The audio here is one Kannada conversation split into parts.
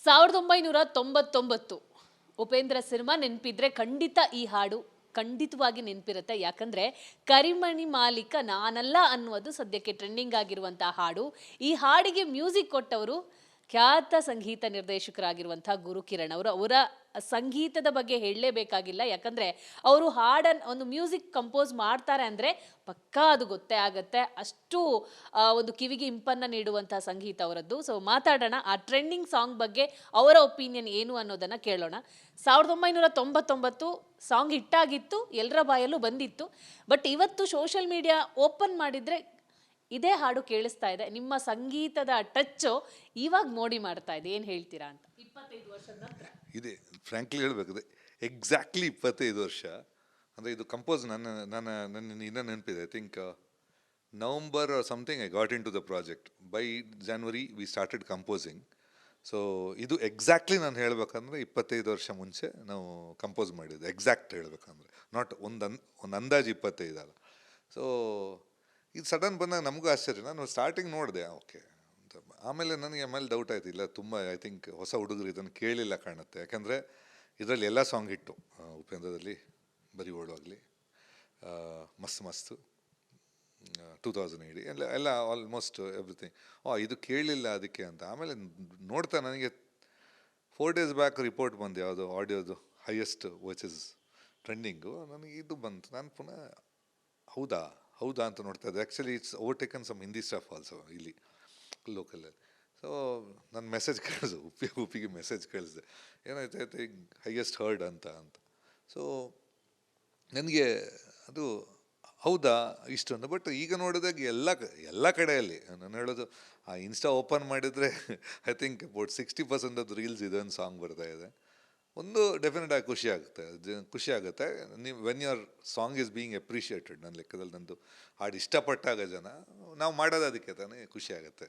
1999 ಉಪೇಂದ್ರ ಸಿನಿಮಾ ನೆನಪಿದ್ರೆ ಖಂಡಿತ ಈ ಹಾಡು ಖಂಡಿತವಾಗಿ ನೆನಪಿರುತ್ತೆ. ಯಾಕಂದ್ರೆ ಕರಿಮಣಿ ಮಾಲೀಕ ನಾನಲ್ಲ ಅನ್ನುವುದು ಸದ್ಯಕ್ಕೆ ಟ್ರೆಂಡಿಂಗ್ ಆಗಿರುವಂತಹ ಹಾಡು. ಈ ಹಾಡಿಗೆ ಮ್ಯೂಸಿಕ್ ಕೊಟ್ಟವರು ಖ್ಯಾತ ಸಂಗೀತ ನಿರ್ದೇಶಕರಾಗಿರುವಂತಹ ಗುರುಕಿರಣ್ ಅವರು. ಅವರ ಸಂಗೀತದ ಬಗ್ಗೆ ಹೇಳಲೇಬೇಕಾಗಿಲ್ಲ. ಯಾಕಂದ್ರೆ ಅವರು ಹಾಡನ್ನು ಒಂದು ಮ್ಯೂಸಿಕ್ ಕಂಪೋಸ್ ಮಾಡ್ತಾರೆ ಅಂದ್ರೆ ಪಕ್ಕಾ ಅದು ಗೊತ್ತೇ ಆಗತ್ತೆ. ಅಷ್ಟು ಒಂದು ಕಿವಿಗೆ ಇಂಪನ್ನ ನೀಡುವಂತಹ ಸಂಗೀತ ಅವರದ್ದು. ಸೊ ಮಾತಾಡೋಣ ಆ ಟ್ರೆಂಡಿಂಗ್ ಸಾಂಗ್ ಬಗ್ಗೆ, ಅವರ ಒಪಿನಿಯನ್ ಏನು ಅನ್ನೋದನ್ನ ಕೇಳೋಣ. 1999 ಸಾಂಗ್ ಹಿಟ್ಟಾಗಿತ್ತು, ಎಲ್ಲರ ಬಾಯಲ್ಲೂ ಬಂದಿತ್ತು. ಬಟ್ ಇವತ್ತು ಸೋಷಿಯಲ್ ಮೀಡಿಯಾ ಓಪನ್ ಮಾಡಿದ್ರೆ ಇದೇ ಹಾಡು ಕೇಳಿಸ್ತಾ ಇದೆ. ನಿಮ್ಮ ಸಂಗೀತದ ಟಚ್ಚು ಇವಾಗ ಮೋಡಿ ಮಾಡ್ತಾ ಇದೆ. ಏನು ಹೇಳ್ತೀರಾ ಅಂತ 25 ವರ್ಷದ ನಂತರ? ಇದೆ ಫ್ರ್ಯಾಂಕ್ಲಿ ಹೇಳಬೇಕಂದ್ರೆ ಎಕ್ಸಾಕ್ಟ್ಲಿ 25 ವರ್ಷ. ಅಂದರೆ ಇದು ಕಂಪೋಸ್ ನನ್ನ ಇನ್ನೂ ನೆನಪಿದೆ. I think November or something I got into the project. By January we started composing. So ಇದು ಎಕ್ಸಾಕ್ಟ್ಲಿ ನಾನು ಹೇಳಬೇಕಂದ್ರೆ 25 ವರ್ಷ ಮುಂಚೆ ನಾವು ಕಂಪೋಸ್ ಮಾಡಿದ್ದು. ಎಕ್ಸಾಕ್ಟ್ ಹೇಳಬೇಕಂದ್ರೆ ನಾಟ್ ಒಂದು ಅಂದಾಜು 25 ಅಲ್ಲ. ಸೊ ಇದು ಸಡನ್ ಬಂದಾಗ ನಮಗೂ ಆಶ್ಚರ್ಯ. ನಾನು ಸ್ಟಾರ್ಟಿಂಗ್ ನೋಡಿದೆ ಓಕೆ ಅಂತ. ಆಮೇಲೆ ನನಗೆ ಡೌಟ್ ಆಯ್ತು, ಇಲ್ಲ ತುಂಬ ಐ ಥಿಂಕ್ ಹೊಸ ಹುಡುಗರು ಇದನ್ನು ಕೇಳಿಲ್ಲ ಕಾಣುತ್ತೆ. ಯಾಕಂದರೆ ಇದರಲ್ಲಿ ಎಲ್ಲ ಸಾಂಗ್ ಹಿಟ್ಟು. ಉಪೇಂದ್ರದಲ್ಲಿ ಬರೀ ಓಡುವಾಗಲಿ, ಮಸ್ತ್ 2008 ಎಲ್ಲ ಆಲ್ಮೋಸ್ಟ್ ಎವ್ರಿಥಿಂಗ್. ಇದು ಕೇಳಲಿಲ್ಲ ಅದಕ್ಕೆ ಅಂತ. ಆಮೇಲೆ ನೋಡ್ತಾ ನನಗೆ 4 days ಬ್ಯಾಕ್ ರಿಪೋರ್ಟ್ ಬಂದು ಯಾವುದೋ ಆಡಿಯೋದು ಹೈಯೆಸ್ಟ್ ವಾಚಸ್ ಟ್ರೆಂಡಿಂಗು. ನನಗೆ ಇದು ಬಂತು. ನಾನು ಪುನಃ ಹೌದಾ ಅಂತ ನೋಡ್ತಾ ಇದ್ದೆ. Actually it's overtaken some Hindi stuff also ಇಲ್ಲಿ ಲೋಕಲಲ್ಲಿ. ಸೊ ನಾನು ಮೆಸೇಜ್ ಕಳಿಸಿದೆ, ಉಪ್ಪಿಗೆ ಮೆಸೇಜ್ ಕಳಿಸಿದೆ, ಏನಾಯ್ತು ಈಗ ಹೈಯೆಸ್ಟ್ ಹರ್ಡ್ ಅಂತ. ಸೊ ನನಗೆ ಅದು ಹೌದಾ ಇಷ್ಟೊಂದು. ಬಟ್ ಈಗ ನೋಡಿದಾಗ ಎಲ್ಲ ಕಡೆಯಲ್ಲಿ ನಾನು ಹೇಳೋದು, ಆ ಇನ್ಸ್ಟಾ ಓಪನ್ ಮಾಡಿದರೆ I think about 60% of reels ಇದೊಂದು ಸಾಂಗ್ ಬರ್ತಾ ಇದೆ. ಒಂದು ಡೆಫಿನೆಟ್ ಆಗಿ ಖುಷಿ ಆಗುತ್ತೆ ನೀವು when your song is being appreciated. ನನ್ನ ಲೆಕ್ಕದಲ್ಲಿ ನಂದು ಹಾಡು ಇಷ್ಟಪಟ್ಟಾಗ ಜನ ನಾವು ಮಾಡೋದು ಅದಕ್ಕೆ ತಾನೇ ಖುಷಿ ಆಗುತ್ತೆ.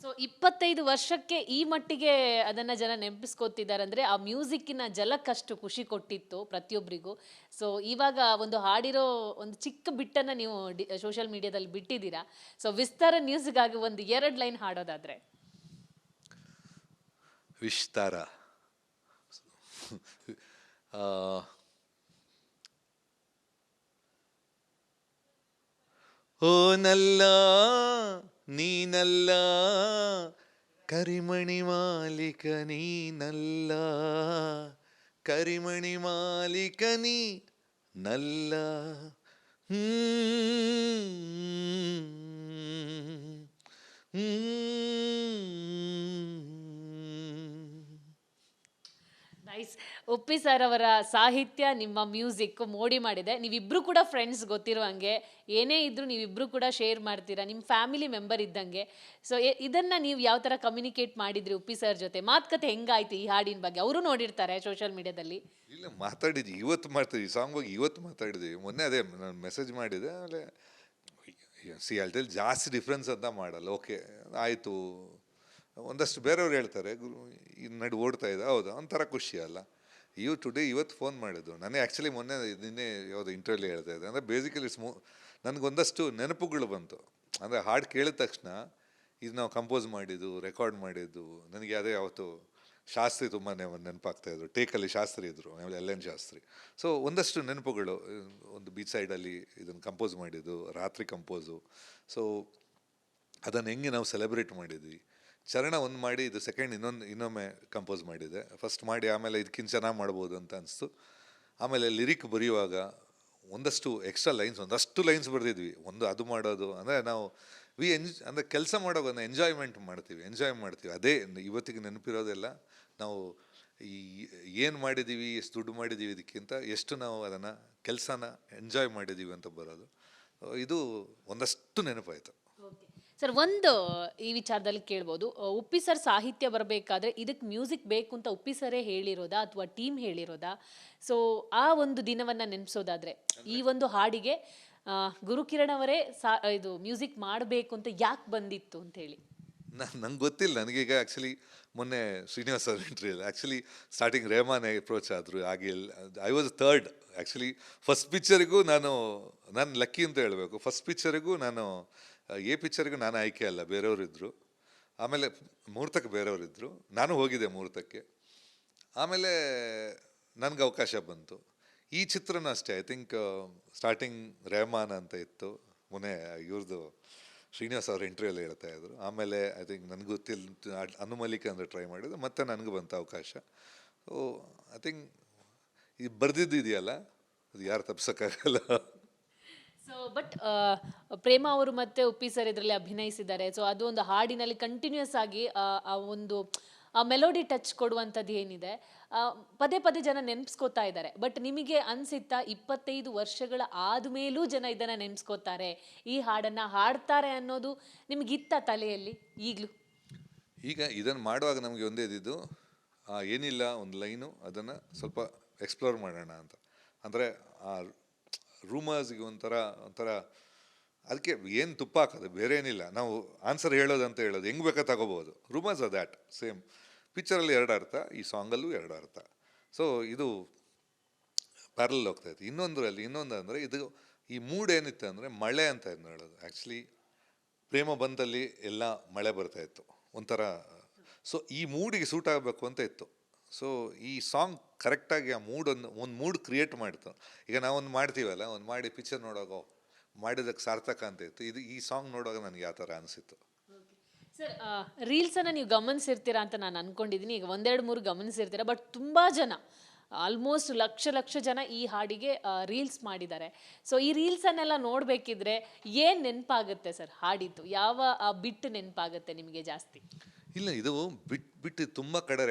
ಸೊ 25 ವರ್ಷಕ್ಕೆ ಈ ಮಟ್ಟಿಗೆ ಅದನ್ನ ಜನ ನೆನಪಿಸ್ಕೊತಿದ್ದಾರೆ ಅಂದ್ರೆ ಆ ಮ್ಯೂಸಿಕ್ಕಿನ ಜಲಕ್ಕಷ್ಟು ಖುಷಿ ಕೊಟ್ಟಿತ್ತು ಪ್ರತಿಯೊಬ್ಬರಿಗೂ. ಸೊ ಇವಾಗ ಒಂದು ಹಾಡಿರೋ ಒಂದು ಚಿಕ್ಕ ಬಿಟ್ಟನ್ನ ನೀವು ಸೋಷಿಯಲ್ ಮೀಡಿಯಾದಲ್ಲಿ ಬಿಟ್ಟಿದ್ದೀರಾ. ಸೊ ವಿಸ್ತಾರ ನ್ಯೂಸ್ಗಾಗಿ ಒಂದು 2 ಲೈನ್ ಹಾಡೋದಾದ್ರೆ? ವಿಸ್ತಾರ ಓ ನಲ್ಲ ನೀನಲ್ಲ, ಕರಿಮಣಿ ಮಾಲೀಕ ನೀನಲ್ಲ, ಕರಿಮಣಿ ಮಾಲೀಕ ನೀನಲ್ಲ. ನೈಸ್. ಉಪ್ಪಿ ಸರ್ ಅವರ ಸಾಹಿತ್ಯ, ನಿಮ್ಮ ಮ್ಯೂಸಿಕ್ ಮೋಡಿ ಮಾಡಿದೆ. ನೀವಿಬ್ರು ಕೂಡ ಫ್ರೆಂಡ್ಸ್, ಗೊತ್ತಿರೋ ಹಂಗೆ. ಏನೇ ಇದ್ರು ನೀವಿಬ್ರು ಕೂಡ ಶೇರ್ ಮಾಡ್ತೀರಾ, ನಿಮ್ಮ ಫ್ಯಾಮಿಲಿ ಮೆಂಬರ್ ಇದ್ದಂಗೆ. ಸೊ ಇದನ್ನ ನೀವು ಯಾವ ಥರ ಕಮ್ಯುನಿಕೇಟ್ ಮಾಡಿದ್ರಿ ಉಪ್ಪಿ ಸರ್ ಜೊತೆ? ಮಾತುಕತೆ ಹೆಂಗಾಯ್ತು ಈ ಹಾಡಿನ ಬಗ್ಗೆ? ಅವರು ನೋಡಿರ್ತಾರೆ ಸೋಷಿಯಲ್ ಮೀಡಿಯಾದಲ್ಲಿ. ಇಲ್ಲ, ಮಾತಾಡಿದ್ವಿ, ಇವತ್ತು ಮಾಡ್ತೀವಿ ಈ ಸಾಂಗ್ ಬಗ್ಗೆ. ಇವತ್ತು ಮಾತಾಡಿದ್ವಿ. ಮೊನ್ನೆ ಅದೇ ನಾನು ಮೆಸೇಜ್ ಮಾಡಿದೆ. ಆಮೇಲೆ ಅಲ್ಟಲ್ಲಿ ಜಾಸ್ತಿ ಡಿಫ್ರೆನ್ಸ್ ಅಂತ ಮಾಡಲ್ಲ. ಓಕೆ ಆಯಿತು. ಒಂದಷ್ಟು ಬೇರೆಯವ್ರು ಹೇಳ್ತಾರೆ ನಡು ಓಡ್ತಾ ಇದೆ, ಹೌದು, ಒಂಥರ ಖುಷಿ ಅಲ್ಲ. ಇವತ್ತು ಫೋನ್ ಮಾಡಿದ್ದು ನನಗೆ. ಆ್ಯಕ್ಚುಲಿ ನಿನ್ನೆ ಯಾವುದೋ ಇಂಟರ್ವ್ಯೂ ಹೇಳ್ತಾ ಇದೆ. ಅಂದರೆ ಬೇಸಿಕಲಿ ನನಗೊಂದಷ್ಟು ನೆನಪುಗಳು ಬಂತು. ಅಂದರೆ ಹಾಡು ಕೇಳಿದ ತಕ್ಷಣ ಇದು ನಾವು ಕಂಪೋಸ್ ಮಾಡಿದ್ದು, ರೆಕಾರ್ಡ್ ಮಾಡಿದ್ದು. ನನಗೆ ಅದೇ ಯಾವತ್ತು ಶಾಸ್ತ್ರಿ ತುಂಬಾ ನೆನಪಾಗ್ತಾಯಿದ್ರು. ಟೇಕಲ್ಲಿ ಶಾಸ್ತ್ರಿ ಇದ್ದರು, ಆಮೇಲೆ LN ಶಾಸ್ತ್ರಿ. ಸೊ ಒಂದಷ್ಟು ನೆನಪುಗಳು. ಒಂದು ಬೀಚ್ ಸೈಡಲ್ಲಿ ಇದನ್ನು ಕಂಪೋಸ್ ಮಾಡಿದ್ದು, ರಾತ್ರಿ ಕಂಪೋಸು. ಸೊ ಅದನ್ನು ಹೆಂಗೆ ನಾವು ಸೆಲೆಬ್ರೇಟ್ ಮಾಡಿದ್ವಿ. ಚರಣ ಒಂದು ಮಾಡಿ, ಇದು ಸೆಕೆಂಡ್ ಇನ್ನೊಮ್ಮೆ ಕಂಪೋಸ್ ಮಾಡಿದೆ. ಫಸ್ಟ್ ಮಾಡಿ ಆಮೇಲೆ ಇದಕ್ಕಿಂತ ಚೆನ್ನಾಗಿ ಮಾಡ್ಬೋದು ಅಂತ ಅನಿಸ್ತು. ಆಮೇಲೆ ಲಿರಿಕ್ ಬರೆಯುವಾಗ ಒಂದಷ್ಟು ಎಕ್ಸ್ಟ್ರಾ ಲೈನ್ಸ್, ಒಂದಷ್ಟು ಲೈನ್ಸ್ ಬರೆದಿದ್ವಿ. ಅದು ಮಾಡೋದು ಅಂದರೆ ನಾವು ಅಂದರೆ ಕೆಲಸ ಮಾಡೋವಾಗ ಎಂಜಾಯ್ ಮಾಡ್ತೀವಿ. ಅದೇ ಇವತ್ತಿಗೆ ನೆನಪಿರೋದೆಲ್ಲ ನಾವು ಏನು ಮಾಡಿದ್ದೀವಿ, ಎಷ್ಟು ದುಡ್ಡು ಮಾಡಿದ್ದೀವಿ ಇದಕ್ಕಿಂತ ಎಷ್ಟು ನಾವು ಅದನ್ನು ಕೆಲಸನ ಎಂಜಾಯ್ ಮಾಡಿದ್ದೀವಿ ಅಂತ ಬರೋದು. ಇದು ಒಂದಷ್ಟು ನೆನಪಾಯಿತು. ಸರ್, ಒಂದು ಈ ವಿಚಾರದಲ್ಲಿ ಕೇಳ್ಬೋದು, ಉಪ್ಪಿ ಸರ್ ಸಾಹಿತ್ಯ ಬರಬೇಕಾದ್ರೆ ಇದಕ್ಕೆ ಮ್ಯೂಸಿಕ್ ಬೇಕು ಅಂತ ಉಪ್ಪಿ ಸರೇ ಹೇಳಿರೋದಾ ಅಥವಾ ಟೀಮ್ ಹೇಳಿರೋದಾ? ಸೊ ಆ ಒಂದು ದಿನವನ್ನು ನೆನೆಸೋದಾದ್ರೆ ಈ ಒಂದು ಹಾಡಿಗೆ ಗುರುಕಿರಣ್ ಅವರೇ ಇದು ಮ್ಯೂಸಿಕ್ ಮಾಡಬೇಕು ಅಂತ ಯಾಕೆ ಬಂದಿತ್ತು ಅಂತ ಹೇಳಿ? ನಂಗೆ ಗೊತ್ತಿಲ್ಲ. ನನಗೀಗ ಆ್ಯಕ್ಚುಲಿ ಮೊನ್ನೆ ಶ್ರೀನಿವಾಸ್ ಅವ್ರ ಇಂಟರ್ವ್ಯೂಲ್ಲಿ ಆ್ಯಕ್ಚುಲಿ ಸ್ಟಾರ್ಟಿಂಗ್ ರೆಹಮಾನ್ ಅಪ್ರೋಚ್ ಆದರು. ಆಗಿಲ್ಲ, I was third. Actually first ಪಿಕ್ಚರಿಗೂ ನಾನು ಲಕ್ಕಿ ಅಂತ ಹೇಳಬೇಕು. ಫಸ್ಟ್ ಪಿಕ್ಚರಿಗೂ ನಾನು ಪಿಕ್ಚರಿಗೂ ನಾನು ಆಯ್ಕೆ ಅಲ್ಲ, ಬೇರೆಯವರು ಇದ್ದರು. ಆಮೇಲೆ ಮುಹೂರ್ತಕ್ಕೆ ಬೇರೆಯವರಿದ್ದರು, ನಾನು ಹೋಗಿದ್ದೆ ಮುಹೂರ್ತಕ್ಕೆ. ಆಮೇಲೆ ನನಗೆ ಅವಕಾಶ ಬಂತು. ಈ ಚಿತ್ರನೂ ಅಷ್ಟೇ, ಐ ಥಿಂಕ್ ಸ್ಟಾರ್ಟಿಂಗ್ ರೆಹಮಾನ್ ಅಂತ ಇತ್ತು, ಮೊನ್ನೆ ಇವ್ರದ್ದು ಶ್ರೀನಿವಾಸ್ ಅವ್ರ ಇಂಟರ್ವ್ಯೂಲ್ಲಿ ಹೇಳ್ತಾ ಇದ್ರು. ಆಮೇಲೆ ಐ ಥಿಂಕ್ ನನಗೆ ಗೊತ್ತಿಲ್ಲ, ಅನು ಮಲ್ಲಿಕ್ ಅಂದರೆ ಟ್ರೈ ಮಾಡಿದ್ದು, ಮತ್ತೆ ನನಗೆ ಬಂತ ಅವಕಾಶ. ಸೊ ಐ ಥಿಂಕ್ ಈ ಬರ್ದಿದ್ದಿದೆಯಲ್ಲ, ಅದು ಯಾರು ತಪ್ಸೋಕ್ಕಾಗಲ್ಲ. ಸೊ ಬಟ್ ಪ್ರೇಮ ಅವರು ಮತ್ತೆ ಉಪ್ಪಿ ಸರ್ ಇದರಲ್ಲಿ ಅಭಿನಯಿಸಿದ್ದಾರೆ. ಸೊ ಅದು ಒಂದು ಹಾಡಿನಲ್ಲಿ ಕಂಟಿನ್ಯೂಸ್ ಆಗಿ ಆ ಒಂದು ಮೆಲೋಡಿ ಟಚ್ ಕೊಡುವಂಥದ್ದು ಏನಿದೆ, ಪದೇ ಪದೇ ಜನ ನೆನೆಸ್ಕೋತಾ ಇದ್ದಾರೆ. ಬಟ್ ನಿಮಗೆ ಅನಿಸುತ್ತಾ 25 ವರ್ಷಗಳ ಆದಮೇಲೂ ಜನ ಇದನ್ನು ನೆನೆಸ್ಕೋತಾರೆ, ಈ ಹಾಡನ್ನು ಹಾಡ್ತಾರೆ ಅನ್ನೋದು ನಿಮಗಿತ್ತ ತಲೆಯಲ್ಲಿ ಈಗಲೂ? ಈಗ ಇದನ್ನು ಮಾಡುವಾಗ ನಮಗೆ ಒಂದೇ ಇದ್ದಿದ್ದು, ಏನಿಲ್ಲ ಒಂದು ಲೈನು, ಅದನ್ನು ಸ್ವಲ್ಪ ಎಕ್ಸ್ಪ್ಲೋರ್ ಮಾಡೋಣ ಅಂತ. ಅಂದರೆ ಆ ರೂಮರ್ಸ್ಗೆ ಒಂಥರ ಅದಕ್ಕೆ ಏನು ತುಪ್ಪ ಹಾಕೋದು, ಬೇರೆ ಏನಿಲ್ಲ. ನಾವು ಆನ್ಸರ್ ಹೇಳೋದಂತ ಹೇಳೋದು, ಹೆಂಗೆ ಬೇಕಾ ತಗೋಬೋದು. Rumours are that same. ಪಿಕ್ಚರಲ್ಲಿ 2 ಅರ್ಥ, ಈ ಸಾಂಗಲ್ಲೂ 2 ಅರ್ಥ. ಸೊ ಇದು ಪ್ಯಾರಲ್ ಹೋಗ್ತಾಯಿತ್ತು. ಇನ್ನೊಂದು ಅಂದರೆ ಇದು ಈ ಮೂಡ್ ಏನಿತ್ತು ಅಂದರೆ ಮಳೆ ಅಂತ ಹೇಳೋದು. ಆ್ಯಕ್ಚುಲಿ ಪ್ರೇಮ ಬಂದಲ್ಲಿ ಎಲ್ಲ ಮಳೆ ಬರ್ತಾಯಿತ್ತು ಒಂಥರ. ಸೊ ಈ ಮೂಡಿಗೆ ಸೂಟ್ ಆಗಬೇಕು ಅಂತ ಇತ್ತು. ಸೊ ಈ ಸಾಂಗ್ ಕರೆಕ್ಟಾಗಿ ಆ ಒಂದು ಮೂಡ್ ಕ್ರಿಯೇಟ್ ಮಾಡ್ತು. ಈಗ ನಾವೊಂದು ಮಾಡ್ತೀವಲ್ಲ, ಒಂದು ಮಾಡಿ ಪಿಕ್ಚರ್ ನೋಡೋಗೋ ಮಾಡಿದಕ್ಕೆ ಸಾರ್ಥಕ ಅಂತ ಇತ್ತು. ಈ ಸಾಂಗ್ ನೋಡುವಾಗ ನನಗೆ ಆ ಥರ ಅನಿಸಿತ್ತು. ಸರ್, ರೀಲ್ಸನ್ನು ನೀವು ಗಮನಿಸಿರ್ತೀರಾ ಅಂತ ನಾನು ಅಂದ್ಕೊಂಡಿದ್ದೀನಿ. ಈಗ 1-2-3 ಗಮನಿಸಿರ್ತೀರ, ಬಟ್ ತುಂಬ ಜನ, ಆಲ್ಮೋಸ್ಟ್ ಲಕ್ಷ ಜನ ಈ ಹಾಡಿಗೆ ರೀಲ್ಸ್ ಮಾಡಿದ್ದಾರೆ. ಸೊ ಈ ರೀಲ್ಸನ್ನೆಲ್ಲ ನೋಡಬೇಕಿದ್ರೆ ಏನು ನೆನಪಾಗುತ್ತೆ ಸರ್ ಹಾಡಿದ್ದು? ಯಾವ ಬಿಟ್ಟು ನೆನಪಾಗುತ್ತೆ ನಿಮಗೆ ಜಾಸ್ತಿ? ಇಲ್ಲ, ಇದು ಬಿಟ್ಟು ತುಂಬ ಕಡೆ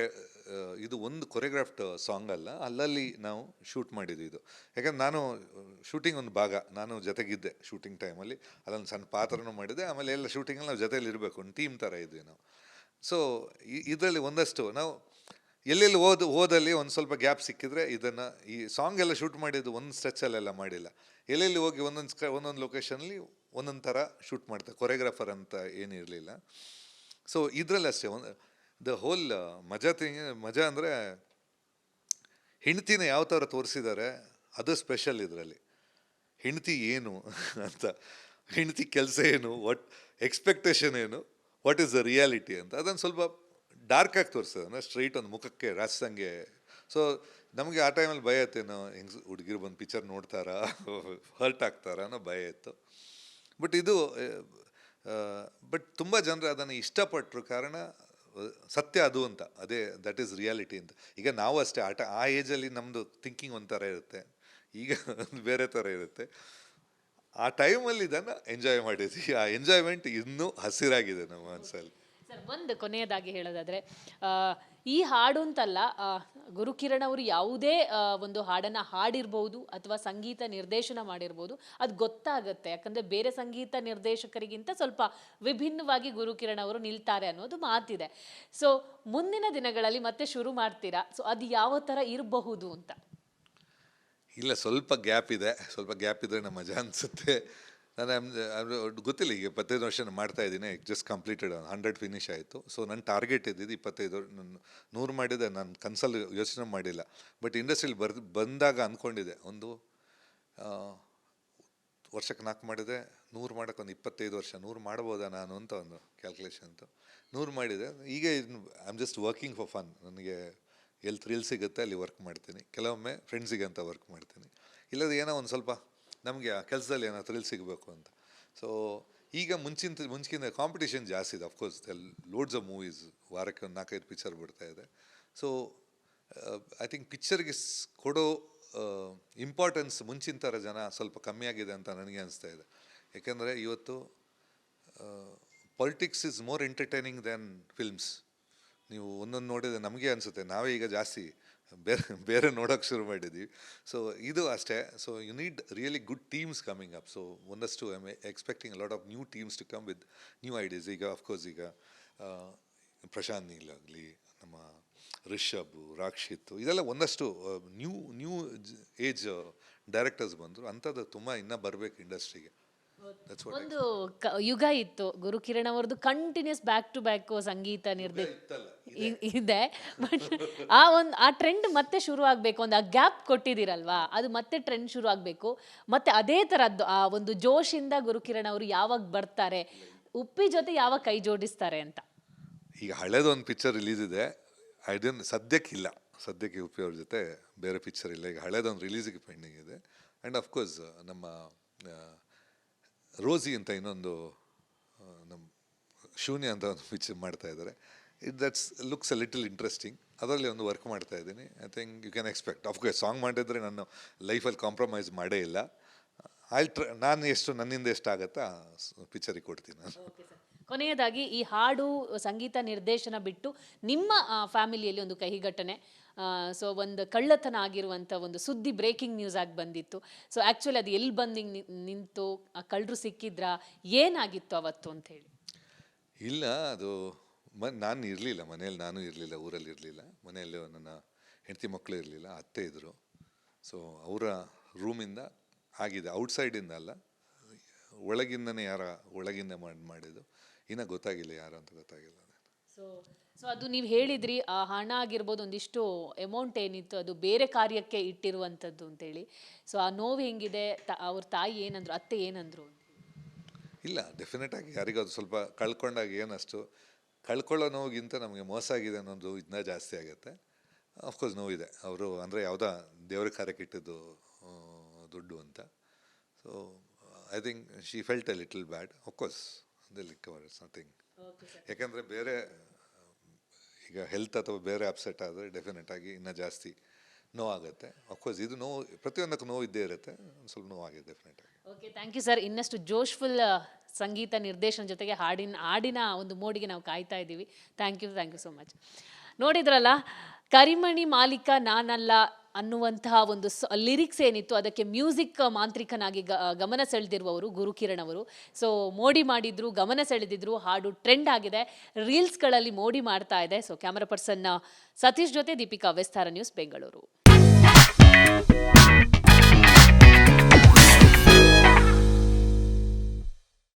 ಇದು ಒಂದು ಕೊರಿಯೋಗ್ರಾಫ್ಡ್ ಸಾಂಗ್ ಅಲ್ಲ, ಅಲ್ಲಲ್ಲಿ ನಾವು ಶೂಟ್ ಮಾಡಿದ್ವಿ ಇದು. ಯಾಕಂದ್ರೆ ನಾನು ಶೂಟಿಂಗ್ ಒಂದು ಭಾಗ, ನಾನು ಜೊತೆಗಿದ್ದೆ ಶೂಟಿಂಗ್ ಟೈಮಲ್ಲಿ, ಅಲ್ಲೊಂದು ಸಣ್ಣ ಪಾತ್ರನೂ ಮಾಡಿದೆ. ಆಮೇಲೆ ಎಲ್ಲ ಶೂಟಿಂಗಲ್ಲಿ ನಾವು ಜೊತೆಯಲ್ಲಿ ಇರಬೇಕು, ಒಂದು ಟೀಮ್ ಥರ ಇದ್ವಿ ನಾವು. ಸೊ ಇದರಲ್ಲಿ ಒಂದಷ್ಟು ನಾವು ಎಲ್ಲೆಲ್ಲಿ ಹೋದಲ್ಲಿ ಒಂದು ಸ್ವಲ್ಪ ಗ್ಯಾಪ್ ಸಿಕ್ಕಿದ್ರೆ, ಇದನ್ನು ಈ ಸಾಂಗ್ ಎಲ್ಲ ಶೂಟ್ ಮಾಡಿದ್ದು ಒಂದು ಸ್ಟ್ರೆಚಲ್ಲೆಲ್ಲ ಮಾಡಿಲ್ಲ. ಎಲ್ಲೆಲ್ಲಿ ಹೋಗಿ ಒಂದೊಂದು ಲೊಕೇಶನಲ್ಲಿ ಒಂದೊಂದು ಥರ ಶೂಟ್ ಮಾಡ್ತಾರೆ, ಕೊರಿಯೋಗ್ರಾಫರ್ ಅಂತ ಏನಿರಲಿಲ್ಲ. ಸೊ ಇದರಲ್ಲಿ ಅಷ್ಟೇ ದ ಹೋಲ್ ಮಜಾ ಅಂದರೆ ಹೆಂಡ್ತಿನ ಯಾವ ಥರ ತೋರಿಸಿದ್ದಾರೆ ಅದು ಸ್ಪೆಷಲ್ ಇದರಲ್ಲಿ. ಹೆಂಡ್ತಿ ಏನು ಅಂತ, ಹೆಂಡ್ತಿ ಕೆಲಸ ಏನು, ವಾಟ್ ಎಕ್ಸ್ಪೆಕ್ಟೇಷನ್ ಏನು, ವಾಟ್ ಈಸ್ ದ ರಿಯಾಲಿಟಿ ಅಂತ ಅದನ್ನು ಸ್ವಲ್ಪ ಡಾರ್ಕಾಗಿ ತೋರಿಸ್ತದೆ. ಅಂದರೆ ಸ್ಟ್ರೈಟ್ ಒಂದು ಮುಖಕ್ಕೆ ರಾಚಿಸಂಗೆ. ಸೊ ನಮಗೆ ಆ ಟೈಮಲ್ಲಿ ಭಯ ಇತ್ತೇನೋ, ಹೆಂಗೆ ಹುಡುಗಿರು ಬಂದು ಪಿಕ್ಚರ್ ನೋಡ್ತಾರಾ, ಹರ್ಟ್ ಆಗ್ತಾರಾ ಅನ್ನೋ ಭಯ ಇತ್ತು. ಬಟ್ ತುಂಬ ಜನರು ಅದನ್ನು ಇಷ್ಟಪಟ್ಟರು, ಕಾರಣ ಸತ್ಯ ಅದು ಅಂತ, ಅದೇ ದಟ್ ಈಸ್ ರಿಯಾಲಿಟಿ ಅಂತ. ಈಗ ನಾವು ಅಷ್ಟೇ ಆ ಏಜಲ್ಲಿ ನಮ್ಮದು ಥಿಂಕಿಂಗ್ ಒಂಥರ ಇರುತ್ತೆ, ಈಗ ಬೇರೆ ಥರ ಇರುತ್ತೆ. ಆ ಟೈಮಲ್ಲಿ ಇದನ್ನು ಎಂಜಾಯ್ ಮಾಡಿದ್ವಿ. ಆ ಎಂಜಾಯ್ಮೆಂಟ್ ಇನ್ನೂ ಹಸಿರಾಗಿದೆ ನಮ್ಮ ಮನಸ್ಸಲ್ಲಿ. ಸರ್, ಒಂದು ಕೊನೆಯದಾಗಿ ಹೇಳೋದಾದರೆ, ಈ ಹಾಡು ಅಂತಲ್ಲ, ಗುರುಕಿರಣ್ ಅವರು ಯಾವುದೇ ಒಂದು ಹಾಡನ್ನು ಹಾಡಿರ್ಬೋದು ಅಥವಾ ಸಂಗೀತ ನಿರ್ದೇಶನ ಮಾಡಿರ್ಬೋದು, ಅದು ಗೊತ್ತಾಗುತ್ತೆ. ಯಾಕಂದರೆ ಬೇರೆ ಸಂಗೀತ ನಿರ್ದೇಶಕರಿಗಿಂತ ಸ್ವಲ್ಪ ವಿಭಿನ್ನವಾಗಿ ಗುರುಕಿರಣ್ ಅವರು ನಿಲ್ತಾರೆ ಅನ್ನೋದು ಮಾತಿದೆ. ಸೊ ಮುಂದಿನ ದಿನಗಳಲ್ಲಿ ಮತ್ತೆ ಶುರು ಮಾಡ್ತೀರಾ? ಸೊ ಅದು ಯಾವ ಥರ ಇರಬಹುದು ಅಂತ? ಇಲ್ಲ, ಸ್ವಲ್ಪ ಗ್ಯಾಪ್ ಇದ್ರೆ ನಮ್ಮ ಮಜಾ ಅನಿಸುತ್ತೆ. ನಾನು ಗೊತ್ತಿಲ್ಲ, ಈಗ 25 ವರ್ಷ ಮಾಡ್ತಾ ಇದ್ದೀನಿ. ಜಸ್ಟ್ ಕಂಪ್ಲೀಟೆಡ್ 100 ಫಿನಿಶ್ ಆಯಿತು. ಸೊ ನನ್ನ ಟಾರ್ಗೆಟ್ ಇದ್ದಿದ್ದು 25, 100 ಮಾಡಿದೆ. ನಾನು ಕನ್ಸಲ್ಲಿ ಯೋಚನೆ ಮಾಡಿಲ್ಲ, ಬಟ್ ಇಂಡಸ್ಟ್ರಿಯಲ್ಲಿ ಬಂದಾಗ ಅಂದ್ಕೊಂಡಿದ್ದೆ, ಒಂದು ವರ್ಷಕ್ಕೆ 4 ಮಾಡಿದೆ, 100 ಮಾಡೋಕ್ಕೆ ಒಂದು 25 ವರ್ಷ, 100 ಮಾಡ್ಬೋದಾ ನಾನು ಅಂತ ಒಂದು ಕ್ಯಾಲ್ಕುಲೇಷನ್ ಅಂತ 100 ಮಾಡಿದೆ. ಈಗ I am just working for fun. ನನಗೆ ಎಲ್ಲಿ ಥ್ರಿಲ್ ಸಿಗುತ್ತೆ ಅಲ್ಲಿ ವರ್ಕ್ ಮಾಡ್ತೀನಿ. ಕೆಲವೊಮ್ಮೆ ಫ್ರೆಂಡ್ಸಿಗೆ ಅಂತ ವರ್ಕ್ ಮಾಡ್ತೀನಿ, ಇಲ್ಲದ ಏನೋ ಒಂದು ಸ್ವಲ್ಪ ನಮಗೆ ಆ ಕೆಲಸದಲ್ಲಿ ಏನೋ ಥ್ರಿಲ್ ಸಿಗಬೇಕು ಅಂತ. ಸೊ ಈಗ ಮುಂಚಿನ ಕಾಂಪಿಟೇಷನ್ ಜಾಸ್ತಿ ಇದೆ. ಅಫ್ಕೋರ್ಸ್ ಲೋಡ್ಸ್ ಆಫ್ ಮೂವೀಸ್, ವಾರಕ್ಕೆ ಒಂದು 4-5 ಪಿಕ್ಚರ್ ಬಿಡ್ತಾ ಇದೆ. ಸೊ ಐ ಥಿಂಕ್ ಪಿಕ್ಚರ್ಗೆ ಕೊಡೋ ಇಂಪಾರ್ಟೆನ್ಸ್ ಮುಂಚಿನ ಥರ ಜನ ಸ್ವಲ್ಪ ಕಮ್ಮಿ ಆಗಿದೆ ಅಂತ ನನಗೆ ಅನಿಸ್ತಾ ಇದೆ. ಯಾಕೆಂದರೆ ಇವತ್ತು politics is more entertaining than films. ನೀವು ಒಂದೊಂದು ನೋಡಿದರೆ ನಮಗೆ ಅನಿಸುತ್ತೆ, ನಾವೇ ಈಗ ಜಾಸ್ತಿ ಬೇರೆ ನೋಡೋಕ್ಕೆ ಶುರು ಮಾಡಿದ್ವಿ. ಸೊ ಇದು ಅಷ್ಟೇ. So you need really good teams coming up. So ಒಂದಷ್ಟು I am expecting lot of new teams to come with new ideas. ಈಗ ಅಫ್ಕೋರ್ಸ್ ಈಗ ಪ್ರಶಾಂತ್ ನೀಲ್ ಆಗಲಿ, ನಮ್ಮ ರಿಷಬ್, ರಾಕ್ಷಿತ್, ಇದೆಲ್ಲ ಒಂದಷ್ಟು ನ್ಯೂ ಏಜ್ ಡೈರೆಕ್ಟರ್ಸ್ ಬಂದರು. ಅಂಥದ್ದು ತುಂಬ ಇನ್ನೂ ಬರಬೇಕು ಇಂಡಸ್ಟ್ರಿಗೆ. ಒಂದು ಯುಗ ಇತ್ತು ಗುರುಕಿರಣ್ ಅವರದ್ದು, ಕಂಟಿನ್ಯೂಸ್ ಬ್ಯಾಕ್ ಟು ಬ್ಯಾಕ್ ಸಂಗೀತ ಇದೆ. ಬಟ್ ಆ ಟ್ರೆಂಡ್ ಮತ್ತೆ ಶುರು ಆಗಬೇಕು. ಒಂದು ಆ ಗ್ಯಾಪ್ ಕೊಟ್ಟಿದ್ದೀರಲ್ವಾ, ಅದು ಮತ್ತೆ ಟ್ರೆಂಡ್ ಶುರು ಆಗಬೇಕು. ಮತ್ತೆ ಅದೇ ಥರದ್ದು ಆ ಒಂದು ಜೋಶಿಂದ ಗುರುಕಿರಣ್ ಅವರು ಯಾವಾಗ ಬರ್ತಾರೆ, ಉಪ್ಪಿ ಜೊತೆ ಯಾವಾಗ ಕೈ ಜೋಡಿಸ್ತಾರೆ ಅಂತ? ಈಗ ಹಳೇದೊಂದು ಪಿಕ್ಚರ್ ರಿಲೀಸ್ ಇದೆ, ಸದ್ಯಕ್ಕಿಲ್ಲ, ಸದ್ಯಕ್ಕೆ ಯು ಪಿ ಅವ್ರ ಜೊತೆ ಬೇರೆ ಪಿಕ್ಚರ್ ಇಲ್ಲ. ಈಗ ಹಳೇದೊಂದು ರಿಲೀಸಿಗೆ ಪೆಂಡಿಂಗ್ ಇದೆ. ಆ್ಯಂಡ್ ಅಫ್ಕೋರ್ಸ್ ನಮ್ಮ ರೋಸಿ ಅಂತ ಇನ್ನೊಂದು ನಮ್ಮ ಶೂನ್ಯ ಅಂತ ಒಂದು ಪಿಕ್ಚರ್ ಮಾಡ್ತಾ ಇದ್ದಾರೆ. That's looks a little interesting. ಅದರಲ್ಲಿ ಒಂದು ವರ್ಕ್ ಮಾಡ್ತಾ ಇದ್ದೀನಿ. I think you can expect. Of course song ಮಾಡಿದ್ರೆ ನಾನು ಲೈಫಲ್ಲಿ ಕಾಂಪ್ರಮೈಸ್ ಮಾಡೇ ಇಲ್ಲ. ನಾನು ಎಷ್ಟು ನನ್ನಿಂದ ಎಷ್ಟಾಗತ್ತಾ ಪಿಕ್ಚರಿಗೆ ಕೊಡ್ತೀನಿ ನಾನು. ಕೊನೆಯದಾಗಿ ಈ ಹಾಡು ಸಂಗೀತ ನಿರ್ದೇಶನ ಬಿಟ್ಟು ನಿಮ್ಮ ಫ್ಯಾಮಿಲಿಯಲ್ಲಿ ಒಂದು ಕಹಿ ಘಟನೆ, ಸೊ ಒಂದು ಕಳ್ಳತನ ಆಗಿರುವಂಥ ಒಂದು ಸುದ್ದಿ ಬ್ರೇಕಿಂಗ್ ನ್ಯೂಸ್ ಆಗಿ ಬಂದಿತ್ತು. ಸೊ ಆ್ಯಕ್ಚುಲಿ ಅದು ಎಲ್ಲಿ ಬಂದು ನಿಂತು ಆ ಕಳ್ಳರು ಸಿಕ್ಕಿದ್ರಾ, ಏನಾಗಿತ್ತು ಅವತ್ತು ಅಂತ ಹೇಳಿ? ಇಲ್ಲ, ಅದು ನಾನು ಇರಲಿಲ್ಲ ಮನೇಲಿ, ನಾನು ಇರಲಿಲ್ಲ, ಊರಲ್ಲಿ ಇರಲಿಲ್ಲ. ಮನೆಯಲ್ಲಿ ನನ್ನ ಹೆಂಡತಿ ಮಕ್ಕಳು ಇರಲಿಲ್ಲ, ಅತ್ತೆ ಇದ್ದರು. ಸೊ ಅವರ ರೂಮಿಂದ ಆಗಿದೆ, ಔಟ್ಸೈಡಿಂದ ಅಲ್ಲ, ಒಳಗಿಂದನೇ ಒಳಗಿಂದ ಮಾಡಿದ್ದು. ಇನ್ನೂ ಗೊತ್ತಾಗಿಲ್ಲ ಯಾರು ಅಂತ ಗೊತ್ತಾಗಿಲ್ಲ. ಸೊ ಅದು ನೀವು ಹೇಳಿದ್ರಿ, ಆ ಹಣ ಆಗಿರ್ಬೋದು, ಒಂದಿಷ್ಟು ಅಮೌಂಟ್ ಏನಿತ್ತು ಅದು ಬೇರೆ ಕಾರ್ಯಕ್ಕೆ ಇಟ್ಟಿರುವಂಥದ್ದು ಅಂತೇಳಿ. ಸೊ ಆ ನೋವು ಹೆಂಗಿದೆ, ಅವ್ರ ತಾಯಿ ಏನಂದ್ರು, ಅತ್ತೆ ಏನಂದ್ರು? ಇಲ್ಲ, ಡೆಫಿನೆಟ್ ಆಗಿ ಯಾರಿಗೂ ಸ್ವಲ್ಪ ಕಳ್ಕೊಂಡಾಗ ಏನಷ್ಟು ಕಳ್ಕೊಳ್ಳೋ ನೋವಿಗಿಂತ ನಮಗೆ ಮೋಸ ಆಗಿದೆ ಅನ್ನೋದು ಇದನ್ನ ಜಾಸ್ತಿ ಆಗುತ್ತೆ. ಅಫ್ಕೋರ್ಸ್ ನೋವಿದೆ. ಅವರು ಅಂದರೆ ಯಾವುದೋ ದೇವ್ರ ಕಾರ್ಯಕ್ಕೆ ಇಟ್ಟಿದ್ದು ದುಡ್ಡು ಅಂತ. So I think she felt A little bad. Of course they recover nothing. ಯಾಕೆಂದರೆ ಬೇರೆ ಈಗ ಹೆಲ್ತ್ ಅಥವಾ ಬೇರೆ ಅಪ್ಸೆಟ್ ಆದರೆ ಡೆಫಿನೆಟ್ ಆಗಿ ಇನ್ನೂ ಜಾಸ್ತಿ ನೋವಾಗುತ್ತೆ. ಅಫ್ಕೋರ್ಸ್ ಇದು ನೋವು, ಪ್ರತಿಯೊಂದಕ್ಕೂ ನೋವು ಇದ್ದೇ ಇರುತ್ತೆ. ಒಂದು ಸ್ವಲ್ಪ ನೋವಾಗಿದೆ ಡೆಫಿನೆಟ್ ಆಗಿ. Okay, thank you sir. ಇನ್ನಷ್ಟು ಜೋಶ್ಫುಲ್ ಸಂಗೀತ ನಿರ್ದೇಶನ ಜೊತೆಗೆ ಹಾಡಿನ ಒಂದು ಮೋಡಿಗೆ ನಾವು ಕಾಯ್ತಾ ಇದ್ದೀವಿ. Thank you so much. ನೋಡಿದ್ರಲ್ಲ, ಕರಿಮಣಿ ಮಾಲೀಕ ನಾನಲ್ಲ ಅನ್ನುವಂತಹ ಒಂದು ಲಿರಿಕ್ಸ್ ಏನಿತ್ತು, ಅದಕ್ಕೆ ಮ್ಯೂಸಿಕ್ ಮಾಂತ್ರಿಕನಾಗಿ ಗಮನ ಸೆಳೆದಿರುವವರು ಗುರುಕಿರಣ್ ಅವರು. ಸೊ ಮೋಡಿ ಮಾಡಿದ್ರು, ಗಮನ ಸೆಳೆದಿದ್ರು, ಹಾಡು ಟ್ರೆಂಡ್ ಆಗಿದೆ, ರೀಲ್ಸ್ಗಳಲ್ಲಿ ಮೋಡಿ ಮಾಡ್ತಾ ಇದೆ. ಸೊ ಕ್ಯಾಮರಾ ಪರ್ಸನ್ ಸತೀಶ್ ಜೊತೆ ದೀಪಿಕಾ, ವಿಸ್ತಾರ ನ್ಯೂಸ್, ಬೆಂಗಳೂರು.